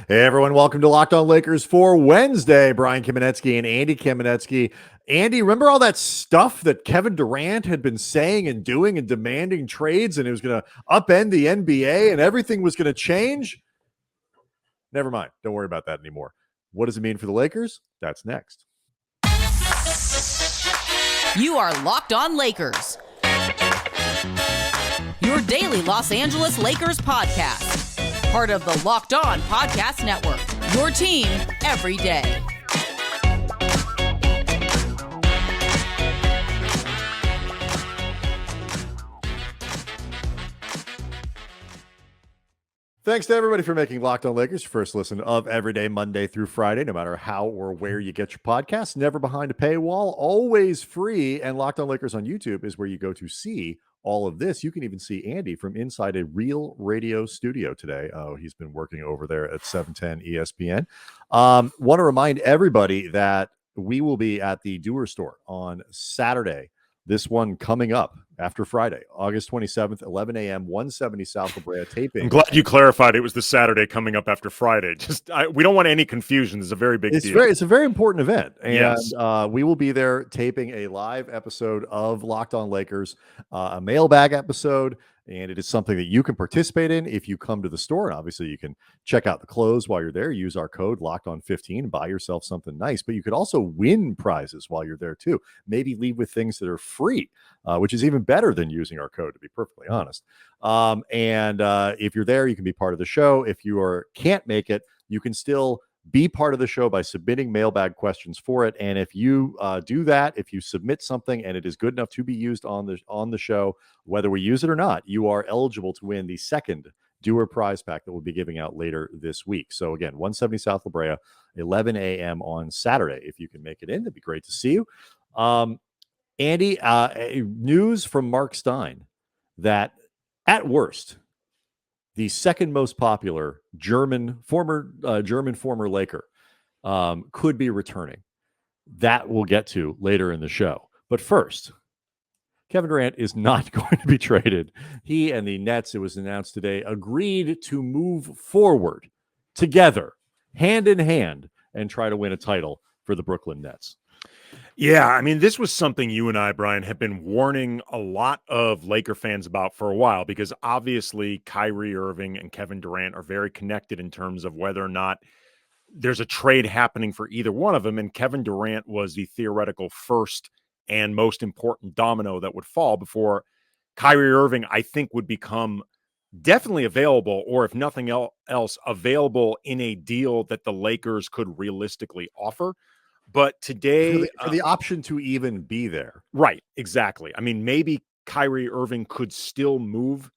Hey everyone, welcome to Locked On Lakers for Wednesday. Brian Kamenetsky and Andy Kamenetsky. Andy, remember all that stuff that Kevin Durant had been saying and doing and demanding trades, and it was going to upend the NBA and everything was going to change? Never mind. Don't worry about that anymore. What does it mean for the Lakers? That's next. You are Locked On Lakers, your daily Los Angeles Lakers podcast. Part of the Locked On Podcast Network, your team every day. Thanks to everybody for making Locked On Lakers your first listen of every day, Monday through Friday, no matter how or where you get your podcasts. Never behind a paywall, always free. And Locked On Lakers on YouTube is where you go to see all of this. You can even see Andy from inside a real radio studio today. Oh, he's been working over there at 710 ESPN. Want to remind everybody that we will be at the Doer Store on Saturday. This one coming up after Friday, August 27th, 11 a.m., 170 South La Brea taping. I'm glad you clarified it was the Saturday coming up after Friday. We don't want any confusion. It's a very big deal. It's a very important event. And yes. We will be there taping a live episode of Locked On Lakers, a mailbag episode. And it is something that you can participate in if you come to the store. And obviously, you can check out the clothes while you're there. Use our code LOCKEDON15, buy yourself something nice. But you could also win prizes while you're there, too. Maybe leave with things that are free, which is even better than using our code, to be perfectly honest. If you're there, you can be part of the show. If you can't make it, you can still be part of the show by submitting mailbag questions for it. And if you do that, if you submit something and it is good enough to be used on the show, whether we use it or not, you are eligible to win the second Doer prize pack that we'll be giving out later this week. So again, 170 South La Brea, 11 a.m. on Saturday. If you can make it in, that'd be great to see you. Andy, news from Mark Stein that at worst, the second most popular former Laker could be returning. That we'll get to later in the show. But first, Kevin Durant is not going to be traded. He and the Nets, it was announced today, agreed to move forward together, hand in hand, and try to win a title for the Brooklyn Nets. Yeah, I mean, this was something you and I, Brian, have been warning a lot of Laker fans about for a while, because obviously Kyrie Irving and Kevin Durant are very connected in terms of whether or not there's a trade happening for either one of them. And Kevin Durant was the theoretical first and most important domino that would fall before Kyrie Irving, I think, would become definitely available, or if nothing else, available in a deal that the Lakers could realistically offer. But today, for the option to even be there. Right, exactly. I mean, maybe Kyrie Irving could still move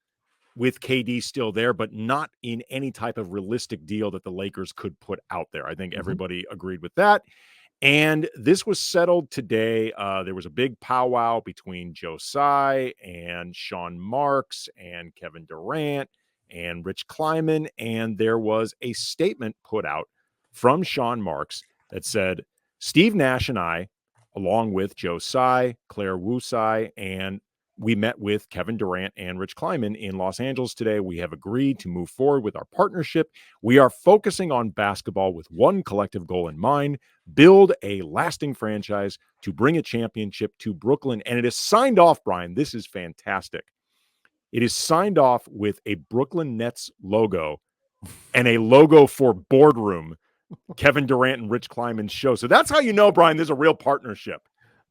with KD still there, but not in any type of realistic deal that the Lakers could put out there. I think everybody agreed with that. And this was settled today. There was a big powwow between Joe Tsai and Sean Marks and Kevin Durant and Rich Kleiman. And there was a statement put out from Sean Marks that said, Steve Nash and I, along with Joe Tsai, Claire Wu Tsai, and we met with Kevin Durant and Rich Kleiman in Los Angeles today. We have agreed to move forward with our partnership. We are focusing on basketball with one collective goal in mind: build a lasting franchise to bring a championship to Brooklyn. And it is signed off, Brian. This is fantastic. It is signed off with a Brooklyn Nets logo and a logo for Boardroom, Kevin Durant and Rich Kleiman's show. So that's how you know, Brian, there's a real partnership.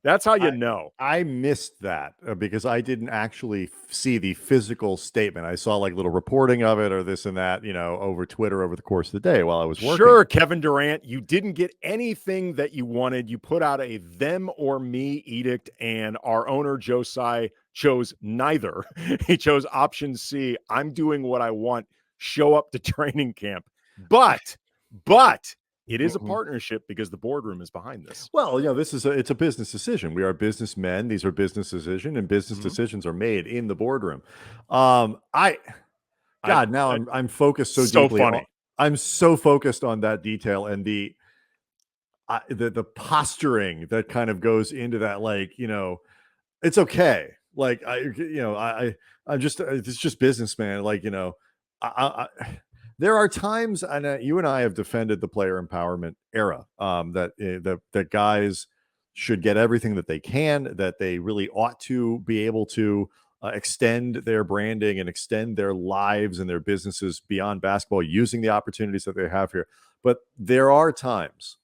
That's how you know. I missed that because I didn't actually see the physical statement. I saw like little reporting of it or this and that, over Twitter over the course of the day while I was working. Sure, Kevin Durant, you didn't get anything that you wanted. You put out a them or me edict, and our owner, Joe Tsai, chose neither. He chose option C. I'm doing what I want. Show up to training camp. But it is a partnership because the boardroom is behind this. Well, it's a business decision. We are businessmen. These are business decisions, and business decisions are made in the boardroom. I'm focused so deeply. Funny. I'm so focused on that detail and the posturing that kind of goes into that. It's okay. It's just business, man. there are times, and you and I have defended the player empowerment era, that guys should get everything that they can, that they really ought to be able to extend their branding and extend their lives and their businesses beyond basketball using the opportunities that they have here. But there are times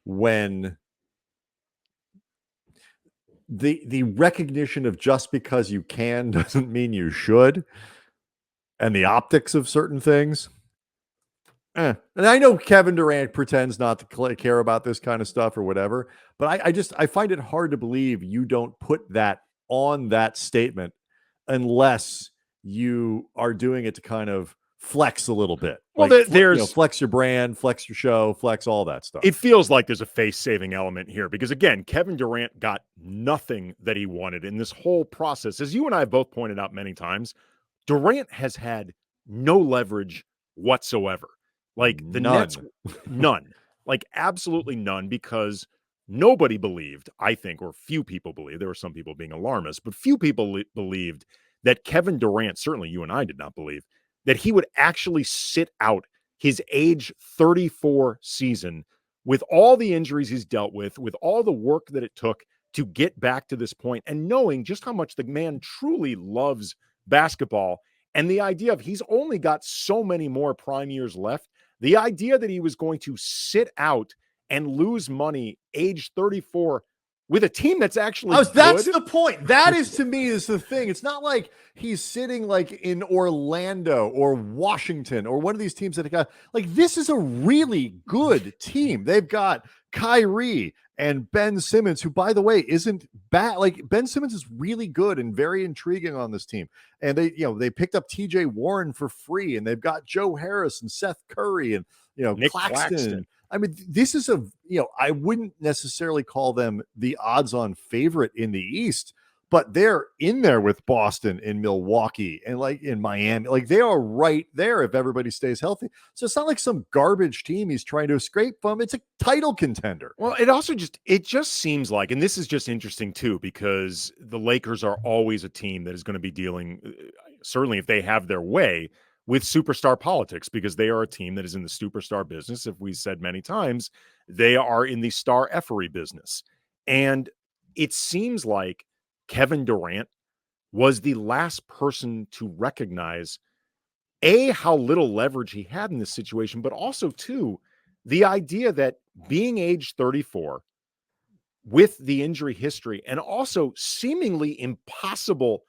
when the recognition of just because you can doesn't mean you should, and the optics of certain things. And I know Kevin Durant pretends not to care about this kind of stuff or whatever, but I find it hard to believe you don't put that on that statement unless you are doing it to kind of flex a little bit. Well, like, there's flex your brand, flex your show, flex all that stuff. It feels like there's a face-saving element here because, again, Kevin Durant got nothing that he wanted in this whole process. As you and I have both pointed out many times, Durant has had no leverage whatsoever. Like the Nets, none, like absolutely none, because nobody believed, I think, or few people believed, there were some people being alarmist, but few people believed that Kevin Durant, certainly you and I did not believe, that he would actually sit out his age 34 season with all the injuries he's dealt with all the work that it took to get back to this point, and knowing just how much the man truly loves basketball. And the idea of he's only got so many more prime years left, the idea that he was going to sit out and lose money age 34 with a team that's actually that's the point. That is, to me, is the thing. It's not like he's sitting like in Orlando or Washington or one of these teams that got, like, this is a really good team. They've got Kyrie and Ben Simmons, who, by the way, isn't bad. Like, Ben Simmons is really good and very intriguing on this team. And they picked up TJ Warren for free, and they've got Joe Harris and Seth Curry and, Nick Claxton. I mean, this is I wouldn't necessarily call them the odds-on favorite in the East, but they're in there with Boston and Milwaukee and like in Miami. Like, they are right there if everybody stays healthy. So it's not like some garbage team he's trying to escape from. It's a title contender. Well, it just seems like, and this is just interesting too, because the Lakers are always a team that is going to be dealing, certainly if they have their way, with superstar politics, because they are a team that is in the superstar business. If we said many times, they are in the star effery business. And it seems like Kevin Durant was the last person to recognize, A, how little leverage he had in this situation, but also, two, the idea that being age 34 with the injury history and also seemingly impossible,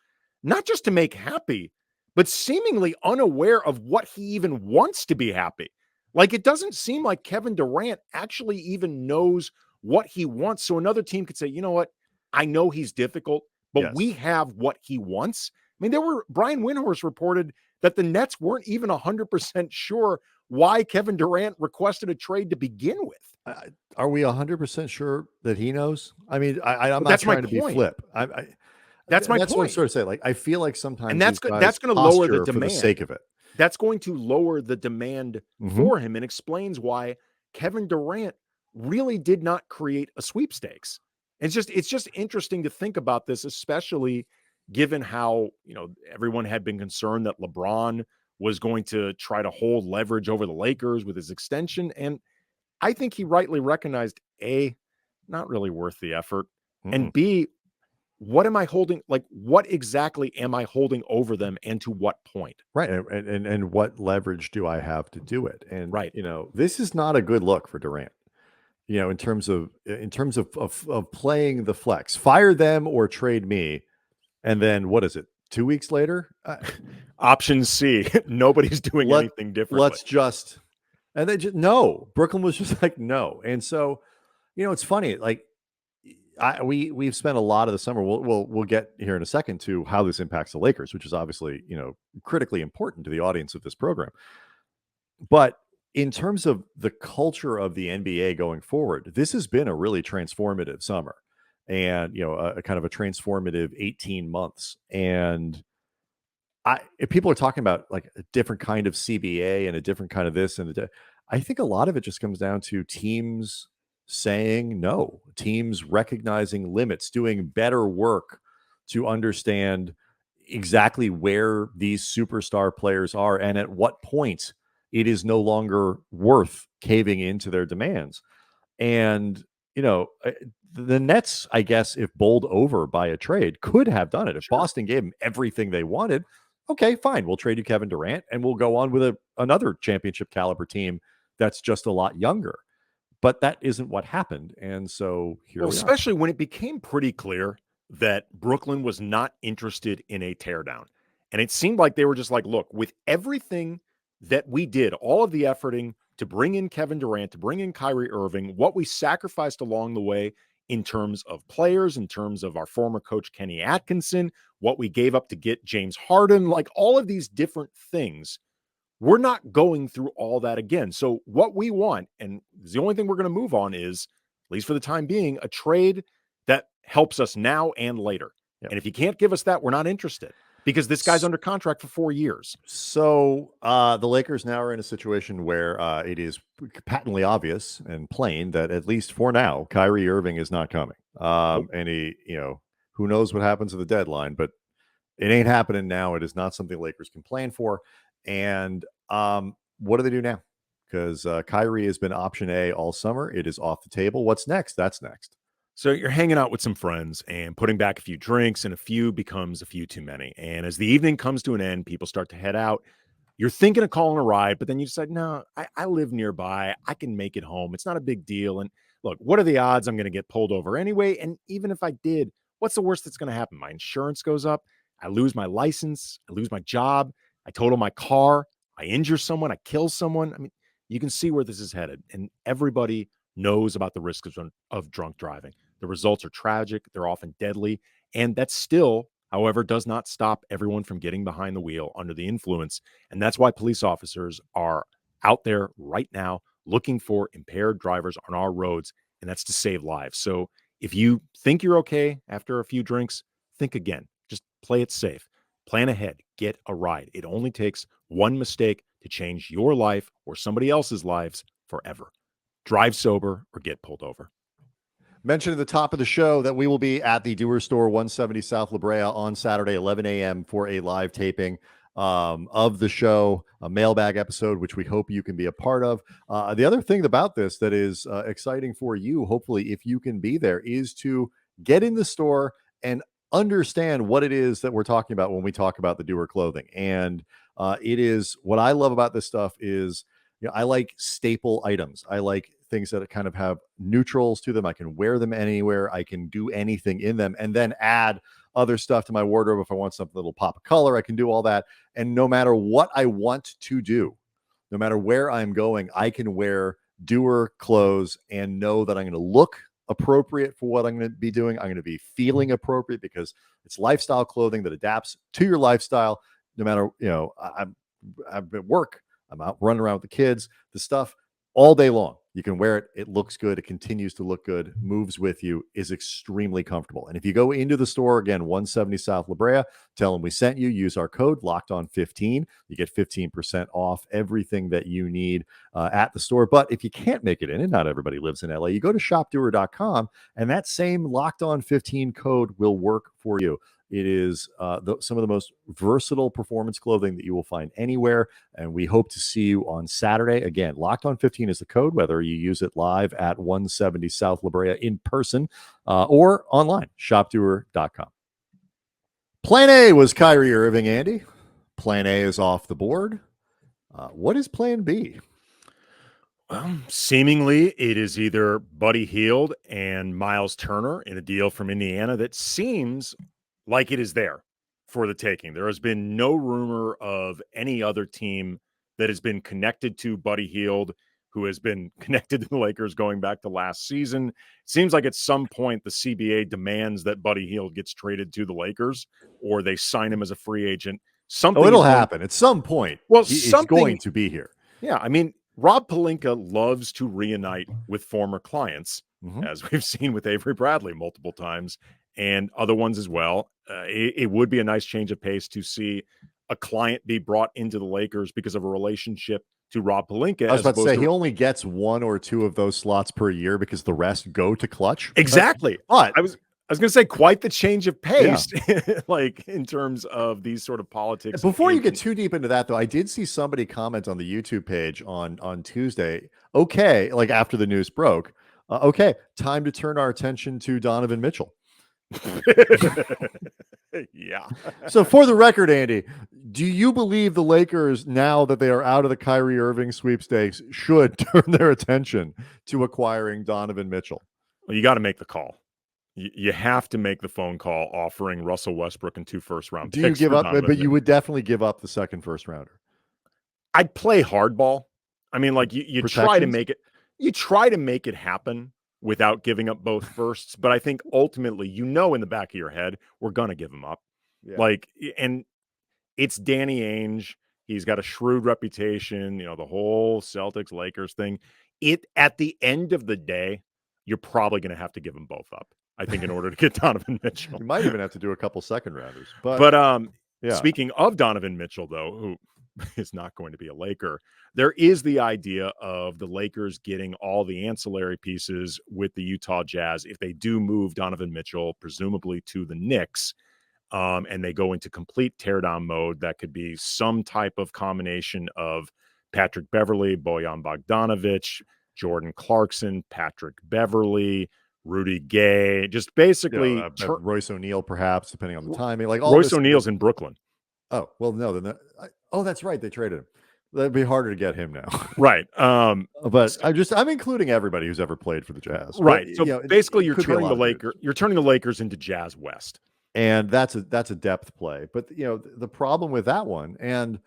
not just to make happy, but seemingly unaware of what he even wants to be happy. Like, it doesn't seem like Kevin Durant actually even knows what he wants. So another team could say, you know what? I know he's difficult, but we have what he wants. I mean, Brian Windhorst reported that the Nets weren't even 100% sure why Kevin Durant requested a trade to begin with. Are we 100% sure that he knows? I mean, I'm not trying to be flip. That's my point. What I'm sort of saying. Like, I feel like sometimes, and that's going to lower the demand for the sake of it. That's going to lower the demand for him, and explains why Kevin Durant really did not create a sweepstakes. It's just interesting to think about this, especially given how, everyone had been concerned that LeBron was going to try to hold leverage over the Lakers with his extension. And I think he rightly recognized, A, not really worth the effort, and B, what am I holding? Like, what exactly am I holding over them, and to what point? Right. And what leverage do I have to do it? And, right. This is not a good look for Durant, in terms of playing the flex. Fire them or trade me. And then what is it? 2 weeks later? Option C. Nobody's doing anything differently. And they just, no. Brooklyn was just like, no. And so, it's funny. Like, we've spent a lot of the summer. We'll get here in a second to how this impacts the Lakers, which is obviously, critically important to the audience of this program. But in terms of the culture of the NBA going forward, this has been a really transformative summer, and a kind of a transformative 18 months. And if people are talking about like a different kind of CBA and a different kind of this and I think a lot of it just comes down to teams saying no, teams recognizing limits, doing better work to understand exactly where these superstar players are and at what point it is no longer worth caving into their demands. And, the Nets, I guess, if bowled over by a trade, could have done it. If Boston gave them everything they wanted, okay, fine. We'll trade you Kevin Durant and we'll go on with another championship caliber team that's just a lot younger. But that isn't what happened. And so here we are. Especially when it became pretty clear that Brooklyn was not interested in a teardown. And it seemed like they were just like, look, with everything that we did, all of the efforting to bring in Kevin Durant, to bring in Kyrie Irving, what we sacrificed along the way in terms of players, in terms of our former coach, Kenny Atkinson, what we gave up to get James Harden, like all of these different things, we're not going through all that again. So what we want, and the only thing we're going to move on is, at least for the time being, a trade that helps us now and later. Yep. And if you can't give us that, we're not interested, because this guy's under contract for 4 years. So the Lakers now are in a situation where it is patently obvious and plain that, at least for now, Kyrie Irving is not coming. And he, who knows what happens at the deadline, but it ain't happening now. It is not something the Lakers can plan for. And what do they do now? Because Kyrie has been option A all summer. It is off the table. What's next? That's next. So you're hanging out with some friends and putting back a few drinks, and a few becomes a few too many. And as the evening comes to an end, people start to head out. You're thinking of calling a ride, but then you decide, no, I live nearby. I can make it home. It's not a big deal. And look, what are the odds I'm going to get pulled over anyway? And even if I did, what's the worst that's going to happen? My insurance goes up. I lose my license. I lose my job. I total my car. I injure someone. I kill someone. I mean, you can see where this is headed. And everybody knows about the risks of drunk driving. The results are tragic. They're often deadly. And that still, however, does not stop everyone from getting behind the wheel under the influence. And that's why police officers are out there right now looking for impaired drivers on our roads. And that's to save lives. So if you think you're okay after a few drinks, think again. Just play it safe. Plan ahead. Get a ride. It only takes one mistake to change your life or somebody else's lives forever. Drive sober or get pulled over. Mentioned at the top of the show that we will be at the Doer Store, 170 South La Brea, on Saturday, 11 a.m. for a live taping of the show, a mailbag episode, which we hope you can be a part of. The other thing about this that is exciting for you, hopefully, if you can be there, is to get in the store and understand what it is that we're talking about when we talk about the Doer clothing. And it is, what I love about this stuff is, I like staple items. I like things that kind of have neutrals to them. I can wear them anywhere. I can do anything in them, and then add other stuff to my wardrobe. If I want something that'll pop a color, I can do all that. And no matter what I want to do, no matter where I'm going, I can wear Doer clothes and know that I'm going to look appropriate for what I'm going to be doing. I'm going to be feeling appropriate because it's lifestyle clothing that adapts to your lifestyle. No matter, I'm at work, I'm out running around with the kids, the stuff all day long. You can wear it. It looks good. It continues to look good, moves with you, is extremely comfortable. And if you go into the store, again, 170 South La Brea, tell them we sent you, use our code LOCKEDON15. You get 15% off everything that you need at the store. But if you can't make it in, and not everybody lives in LA, you go to shopdoer.com, and that same LOCKEDON15 code will work for you. It is some of the most versatile performance clothing that you will find anywhere. And we hope to see you on Saturday. Again, Locked On 15 is the code, whether you use it live at 170 South La Brea in person or online, shopdoer.com. Plan A was Kyrie Irving, Andy. Plan A is off the board. What is plan B? Well, seemingly it is either Buddy Hield and Miles Turner in a deal from Indiana that seems like it is there for the taking. There has been no rumor of any other team that has been connected to Buddy Hield, who has been connected to the Lakers going back to last season. It seems like at some point the CBA demands that Buddy Hield gets traded to the Lakers, or they sign him as a free agent. Something it'll happen at some point. Well, he's going to be here. Yeah, I mean, Rob Pelinka loves to reunite with former clients, as we've seen with Avery Bradley multiple times, and other ones as well. It would be a nice change of pace to see a client be brought into the Lakers because of a relationship to Rob Pelinka. I was about to say, he only gets one or two of those slots per year because the rest go to Clutch. Exactly. But I was going to say quite the change of Yeah. pace, like in terms of these sort of politics. Before you get too deep into that, though, I did see somebody comment on the YouTube page on Tuesday. Okay, like after the news broke. Okay, time to turn our attention to Donovan Mitchell. Yeah. So for the record, Andy, do you believe the Lakers, now that they are out of the Kyrie Irving sweepstakes, should turn their attention to acquiring Donovan Mitchell? Well, you got to make the call. You have to make the phone call offering Russell Westbrook and 2 first-round Do you picks give for up? Donovan But you Mitchell. would definitely give up the second first rounder. I'd play hardball. I mean, like you try to make it happen without giving up both firsts. But I think ultimately, in the back of your head, we're gonna give him up. Yeah. And it's Danny Ainge. He's got a shrewd reputation. The whole Celtics Lakers thing. At the end of the day, you're probably going to have to give them both up, I think, in order to get Donovan Mitchell. You might even have to do a couple second rounders. But yeah. Speaking of Donovan Mitchell, though, who is not going to be a Laker, there is the idea of the Lakers getting all the ancillary pieces with the Utah Jazz if they do move Donovan Mitchell, presumably to the Knicks, and they go into complete teardown mode. That could be some type of combination of Patrick Beverley, Bojan Bogdanovic, Jordan Clarkson, Patrick Beverley, Rudy Gay, just basically Royce O'Neal, perhaps, depending on the timing. Like Royce O'Neal's in Brooklyn. Oh, well, no, then that's right. They traded him. That'd be harder to get him now. Right. But I'm including everybody who's ever played for the Jazz. Right. But, so basically you're turning the Lakers into Jazz West. And that's a depth play. But the problem with that one, and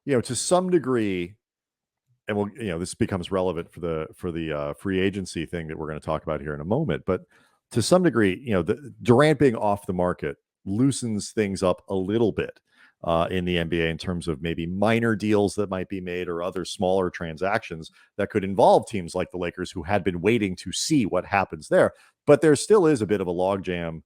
to some degree, and this becomes relevant for the free agency thing that we're going to talk about here in a moment. But to some degree, the Durant being off the market loosens things up a little bit in the NBA in terms of maybe minor deals that might be made or other smaller transactions that could involve teams like the Lakers, who had been waiting to see what happens there. But there still is a bit of a logjam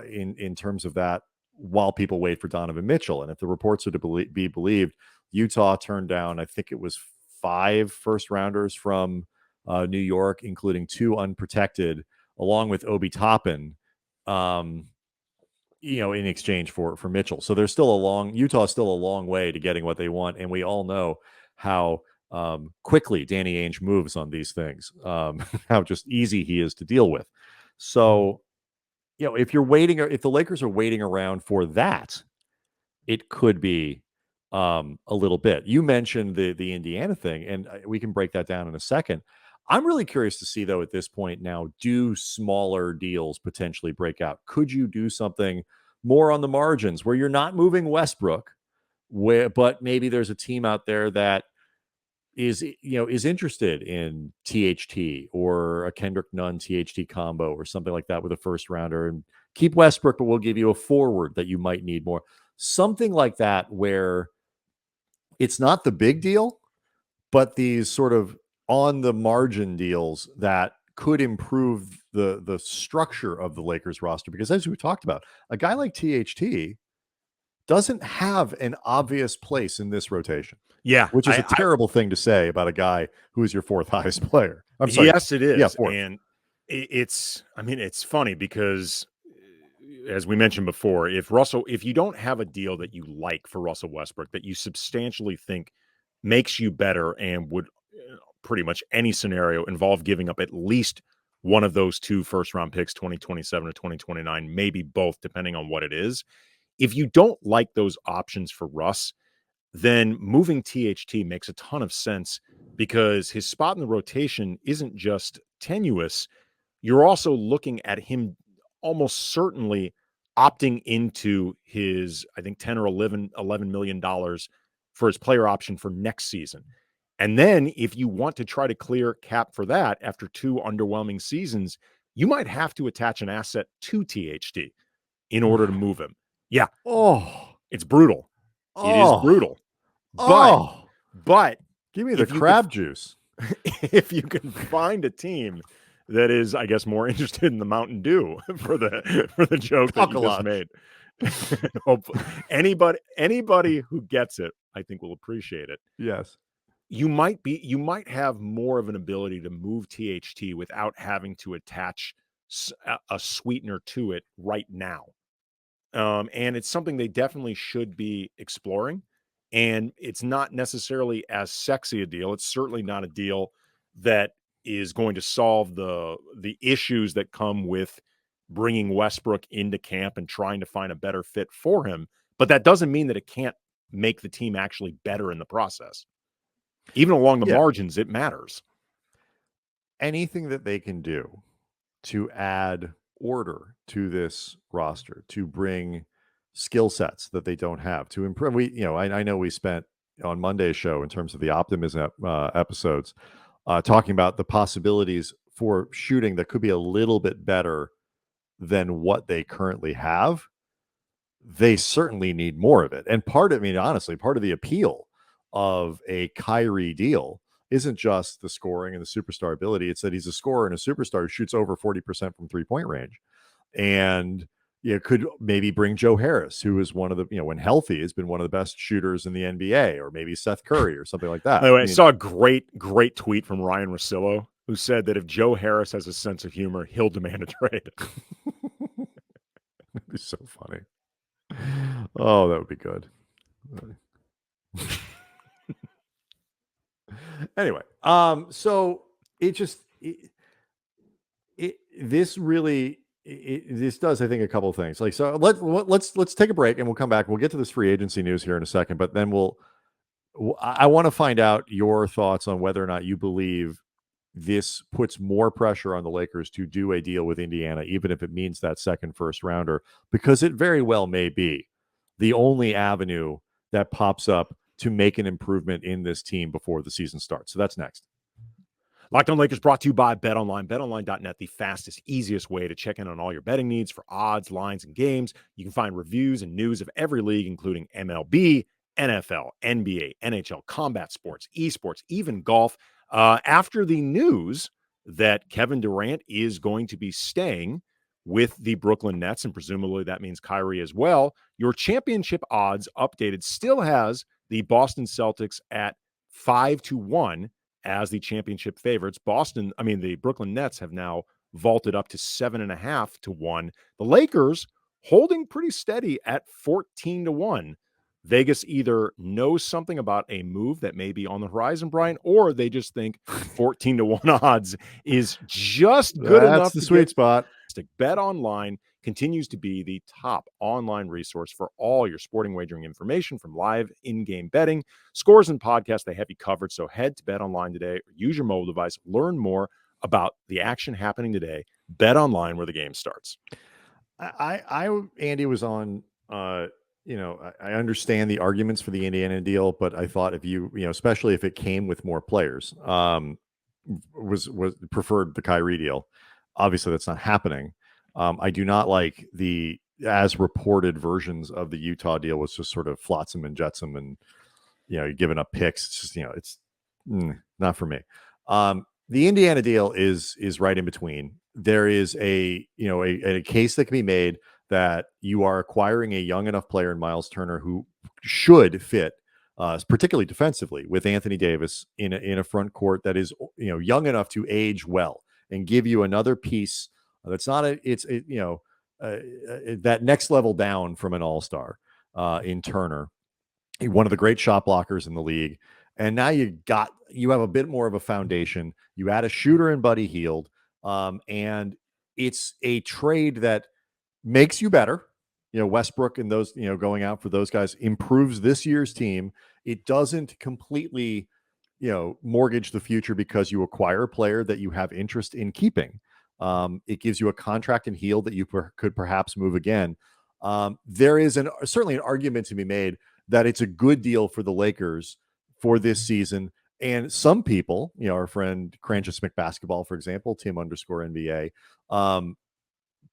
in terms of that while people wait for Donovan Mitchell. And if the reports are to be believed, Utah turned down, I think it was 5 first rounders from New York, including 2 unprotected, along with Obi Toppin, in exchange for Mitchell. So there's still Utah's still a long way to getting what they want. And we all know how quickly Danny Ainge moves on these things, how just easy he is to deal with. So, if the Lakers are waiting around for that, it could be a little bit. You mentioned the Indiana thing, and we can break that down in a second. I'm really curious to see, though, at this point now, do smaller deals potentially break out? Could you do something more on the margins where you're not moving Westbrook, but maybe there's a team out there that is interested in THT or a Kendrick Nunn THT combo or something like that with a first rounder, and keep Westbrook, but we'll give you a forward that you might need more. Something like that, where it's not the big deal, but these sort of on the margin deals that could improve the structure of the Lakers roster. Because as we talked about, a guy like THT doesn't have an obvious place in this rotation. Yeah. Which is a terrible thing to say about a guy who is your 4th highest player. I'm sorry. Yes, it is. Yeah, 4th. And it's funny because, as we mentioned before, if you don't have a deal that you like for Russell Westbrook, that you substantially think makes you better and would pretty much any scenario involve giving up at least one of those 2 first-round picks, 2027 or 2029, maybe both, depending on what it is. If you don't like those options for Russ, then moving THT makes a ton of sense, because his spot in the rotation isn't just tenuous. You're also looking at him almost certainly opting into his, I think, $10 or $11 million for his player option for next season. And then if you want to try to clear cap for that after 2 underwhelming seasons, you might have to attach an asset to THT in order to move him. Yeah. Oh, it's brutal. It is brutal. But give me the crab juice. If you can find a team that is, I guess, more interested in the Mountain Dew for the joke that you just made. Hopefully, anybody who gets it, I think, will appreciate it. Yes. You might have more of an ability to move THT without having to attach a sweetener to it right now. And it's something they definitely should be exploring. And it's not necessarily as sexy a deal. It's certainly not a deal that is going to solve the issues that come with bringing Westbrook into camp and trying to find a better fit for him. But that doesn't mean that it can't make the team actually better in the process. Even along the margins, it matters. Anything that they can do to add order to this roster, to bring skill sets that they don't have, to improve. I know we spent on Monday's show in terms of the optimism episodes, talking about the possibilities for shooting that could be a little bit better than what they currently have. They certainly need more of it. And honestly, part of the appeal of a Kyrie deal isn't just the scoring and the superstar ability. It's that he's a scorer and a superstar who shoots over 40% from 3-point range. And could maybe bring Joe Harris, who is one of the, when healthy, has been one of the best shooters in the NBA, or maybe Seth Curry or something like that. By the way, I saw a great tweet from Ryan Russillo, who said that if Joe Harris has a sense of humor, he'll demand a trade. That'd be so funny. Oh, that would be good. Anyway, so this does, I think, a couple of things. Like, so let's take a break and we'll come back. We'll get to this free agency news here in a second, but then I want to find out your thoughts on whether or not you believe this puts more pressure on the Lakers to do a deal with Indiana, even if it means that second first rounder, because it very well may be the only avenue that pops up to make an improvement in this team before the season starts. So that's next. Locked On Lakers brought to you by BetOnline. BetOnline.net, the fastest, easiest way to check in on all your betting needs for odds, lines, and games. You can find reviews and news of every league, including MLB, NFL, NBA, NHL, combat sports, esports, even golf. After the news that Kevin Durant is going to be staying with the Brooklyn Nets, and presumably that means Kyrie as well, your championship odds updated still has the Boston Celtics at 5-1 as the championship favorites. The Brooklyn Nets have now vaulted up to 7.5-1. The Lakers holding pretty steady at 14-1. Vegas either knows something about a move that may be on the horizon, Brian, or they just think 14-1 odds is just good enough. That's the sweet spot. BetOnline continues to be the top online resource for all your sporting wagering information, from live in-game betting, scores, and podcasts. They have you covered. So head to BetOnline today, or use your mobile device. Learn more about the action happening today. BetOnline, where the game starts. Andy was on. I understand the arguments for the Indiana deal, but I thought if especially if it came with more players, was preferred the Kyrie deal. Obviously, that's not happening. I do not like the as reported versions of the Utah deal was just sort of flotsam and jetsam, and you're giving up picks. It's just it's not for me. The Indiana deal is right in between. There is a case that can be made that you are acquiring a young enough player in Miles Turner who should fit, particularly defensively, with Anthony Davis in a front court that is young enough to age well and give you another piece that's not that next level down from an all-star in Turner, one of the great shot blockers in the league. And now you have a bit more of a foundation. You add a shooter in Buddy Hield, and it's a trade that makes you better. Westbrook and those, going out for those guys improves this year's team. It doesn't completely, mortgage the future because you acquire a player that you have interest in keeping. It gives you a contract in Hield that you could perhaps move again. There is certainly an argument to be made that it's a good deal for the Lakers for this season. And some people, our friend Cranchus McBasketball, for example, Tim_NBA,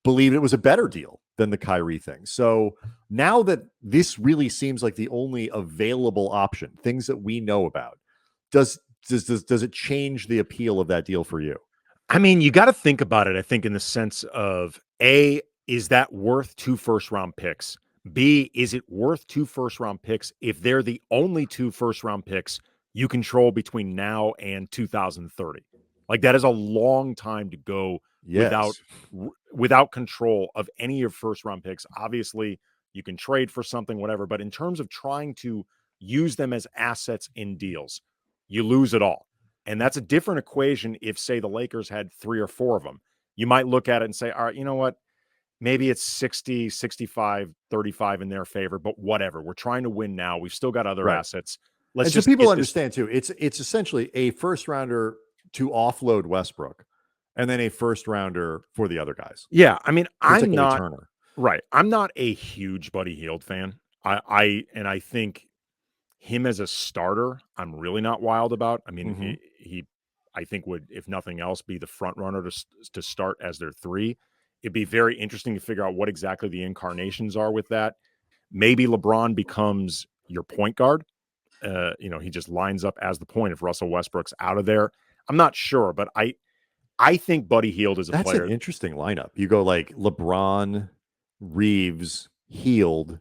believed it was a better deal than the Kyrie thing. So now that this really seems like the only available option, things that we know about, does it change the appeal of that deal for you? I mean, you got to think about it, I think, in the sense of A, is that worth 2 first-round picks? B, is it worth 2 first-round picks if they're the only 2 first-round picks you control between now and 2030? Like that is a long time to go Yes. without control of any of your first round picks. Obviously, you can trade for something, whatever, but in terms of trying to use them as assets in deals, you lose it all. And that's a different equation if, say, the Lakers had 3 or 4 of them. You might look at it and say, all right, you know what? Maybe it's 60, 65, 35 in their favor, but whatever. We're trying to win now. We've still got other Right. assets. Let's And so just people get understand too. It's essentially a first rounder to offload Westbrook, and then a first rounder for the other guys, Yeah, I mean, I'm particularly not Turner. right. I'm not a huge Buddy Hield fan. I think him as a starter, I'm really not wild about. I mean, Mhm. he I think would, if nothing else, be the front runner to start as their 3. It'd be very interesting to figure out what exactly the incarnations are with that. Maybe LeBron becomes your point guard. He just lines up as the point if Russell Westbrook's out of there. I'm not sure, but I think Buddy Hield is a That's an player. interesting lineup. You go like LeBron, Reeves, Heald.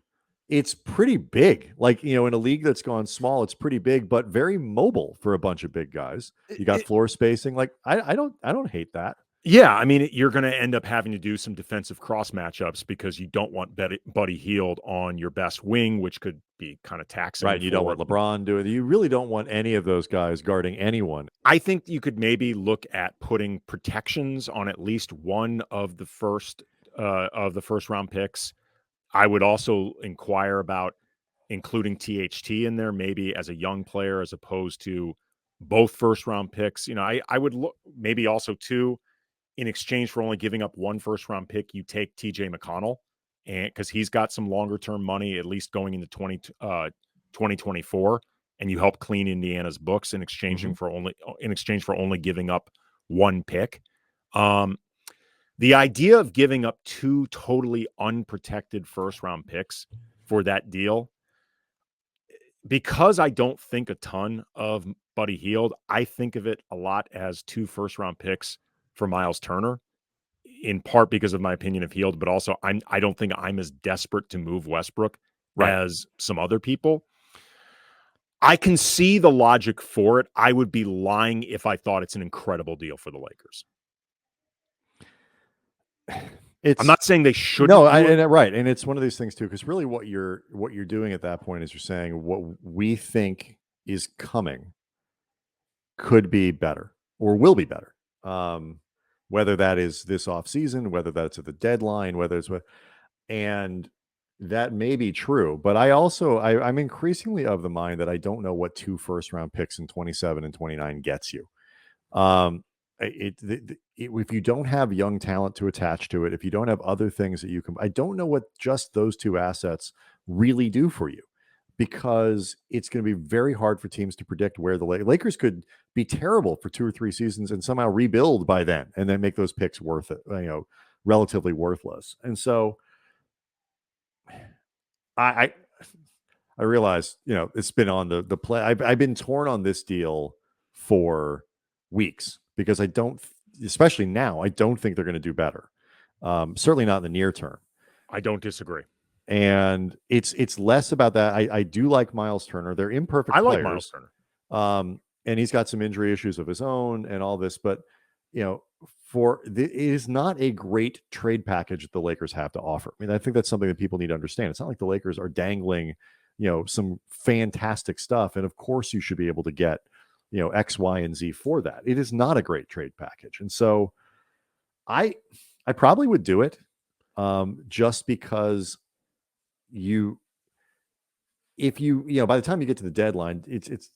It's pretty big. Like, in a league that's gone small, it's pretty big, but very mobile for a bunch of big guys. You got floor spacing. Like, I don't hate that. Yeah, I mean, you're going to end up having to do some defensive cross matchups because you don't want Buddy Hield on your best wing, which could be kind of taxing. Right. You don't want LeBron doing it. You really don't want any of those guys guarding anyone. I think you could maybe look at putting protections on at least one of the first round picks. I would also inquire about including THT in there, maybe as a young player, as opposed to both first round picks. I would look maybe also too, in exchange for only giving up one first round pick, you take TJ McConnell, and because he's got some longer term money, at least going into 2024, and you help clean Indiana's books in exchange for only giving up one pick. The idea of giving up 2 totally unprotected first round picks for that deal, because I don't think a ton of Buddy Hield, I think of it a lot as 2 first round picks for Miles Turner, in part because of my opinion of Hield, but also I don't think I'm as desperate to move Westbrook as some other people. I can see the logic for it. I would be lying if I thought it's an incredible deal for the Lakers. I'm not saying they shouldn't. No, right, and it's one of these things too, because really, what you're doing at that point is you're saying what we think is coming could be better or will be better. Whether that is this off season, whether that's at the deadline, whether it's and that may be true, but I'm increasingly of the mind that I don't know what 2 first round picks in 27 and 29 gets you. If you don't have young talent to attach to it, if you don't have other things that you can, I don't know what just those 2 assets really do for you, because it's going to be very hard for teams to predict where the Lakers could be terrible for 2 or 3 seasons and somehow rebuild by then and then make those picks worth it, relatively worthless. And so I realize, it's been on the play. I've been torn on this deal for weeks because especially now, I don't think they're going to do better. Certainly not in the near term. I don't disagree. And it's less about that. I do like Miles Turner. They're imperfect players. I like Miles Turner. And he's got some injury issues of his own and all this, but it is not a great trade package that the Lakers have to offer. I mean, I think that's something that people need to understand. It's not like the Lakers are dangling, some fantastic stuff. And of course you should be able to get, X, Y, and Z for that. It is not a great trade package. And so I probably would do it, just because if you by the time you get to the deadline, it's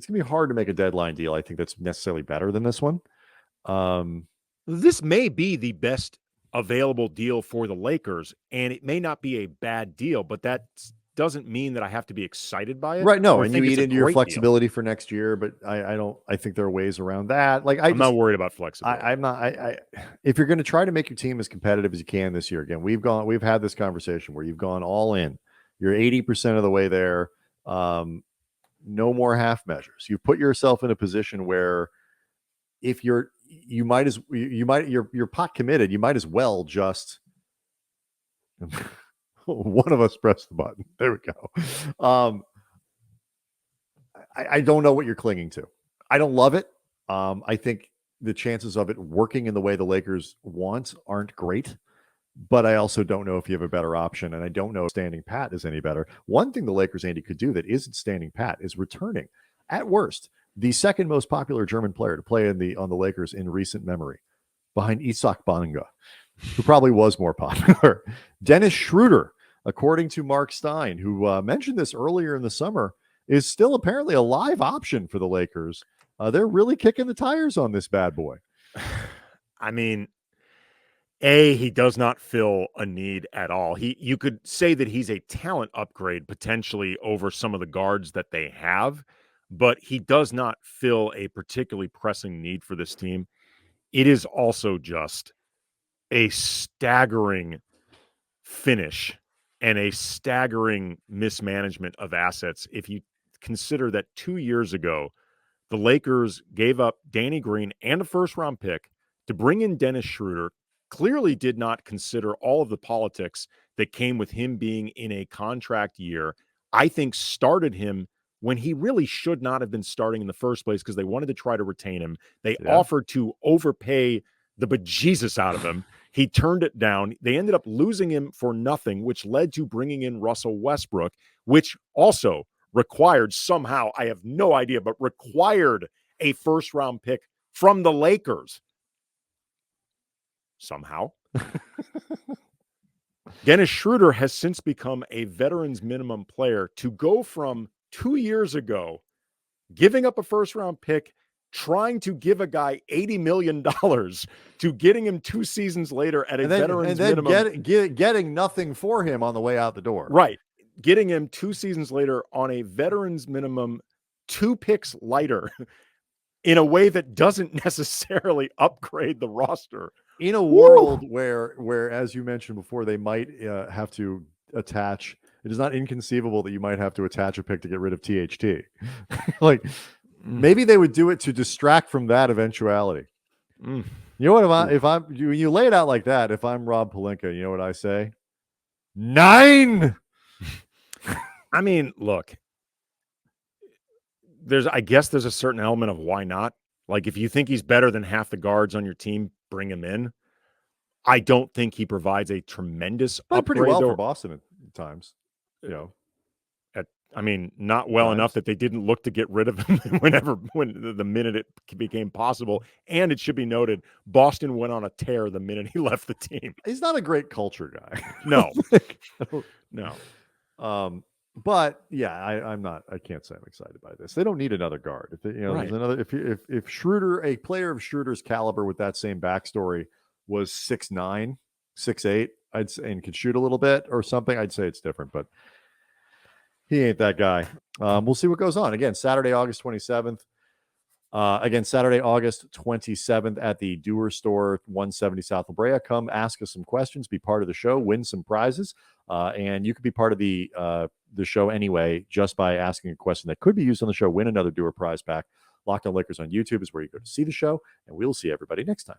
gonna be hard to make a deadline deal, I think, that's necessarily better than this one. This may be the best available deal for the Lakers, and it may not be a bad deal, but that doesn't mean that I have to be excited by it. Right. No, and you eat into your great flexibility for next year, but I think there are ways around that. Like, I'm not worried about flexibility. I'm not. If you're going to try to make your team as competitive as you can this year, again, we've had this conversation where you've gone all in. You're 80% of the way there. No more half measures. You've put yourself in a position where if you're pot committed, you might as well just one of us press the button. There we go. I don't know what you're clinging to. I don't love it. I think the chances of it working in the way the Lakers want aren't great. But I also don't know if you have a better option, and I don't know if standing pat is any better. One thing the Lakers, Andy, could do that isn't standing pat is returning, at worst, the second most popular German player to play on the Lakers in recent memory, behind Isak Bonga, who probably was more popular. Dennis Schroeder, according to Mark Stein, who mentioned this earlier in the summer, is still apparently a live option for the Lakers. They're really kicking the tires on this bad boy. I mean, he does not fill a need at all. You could say that he's a talent upgrade potentially over some of the guards that they have, but he does not fill a particularly pressing need for this team. It is also just a staggering finish and a staggering mismanagement of assets. If you consider that 2 years ago, the Lakers gave up Danny Green and a first-round pick to bring in Dennis Schroeder, clearly did not consider all of the politics that came with him being in a contract year. I think started him when he really should not have been starting in the first place because they wanted to try to retain him. They offered to overpay the bejesus out of him. He turned it down. They ended up losing him for nothing, which led to bringing in Russell Westbrook, which also required somehow, I have no idea, but required a first-round pick from the Lakers. Somehow. Dennis Schroeder has since become a veterans minimum player to go from 2 years ago, giving up a first-round pick, trying to give a guy $80 million to getting him 2 seasons later at a veterans minimum. Getting nothing for him on the way out the door. Right. Getting him 2 seasons later on a veterans minimum, 2 picks lighter in a way that doesn't necessarily upgrade the roster. In a world where, as you mentioned before, they might have to attach, it is not inconceivable that you might have to attach a pick to get rid of THT. Maybe they would do it to distract from that eventuality. You know what? When you lay it out like that, if I'm Rob Pelinka, you know what I say? 9. I mean, look, I guess there's a certain element of why not. Like, if you think he's better than half the guards on your team, bring him in. I don't think he provides a tremendous upgrade. Pretty well for Boston at times. You know, not well enough that they didn't look to get rid of him when the minute it became possible. And it should be noted, Boston went on a tear the minute he left the team. He's not a great culture guy. No, no. But yeah, I can't say I'm excited by this. They don't need another guard. If there's another, if Schroeder, a player of Schroeder's caliber with that same backstory, was 6'9", 6'8", I'd say, and could shoot a little bit or something, I'd say it's different. But he ain't that guy. We'll see what goes on. Again, Saturday, August 27th. Saturday, August 27th at the Dewar Store, 170 South La Brea. Come ask us some questions, be part of the show, win some prizes, and you could be part of the show anyway just by asking a question that could be used on the show. Win another Dewar prize pack. Locked On Lakers on YouTube is where you go to see the show, and we'll see everybody next time.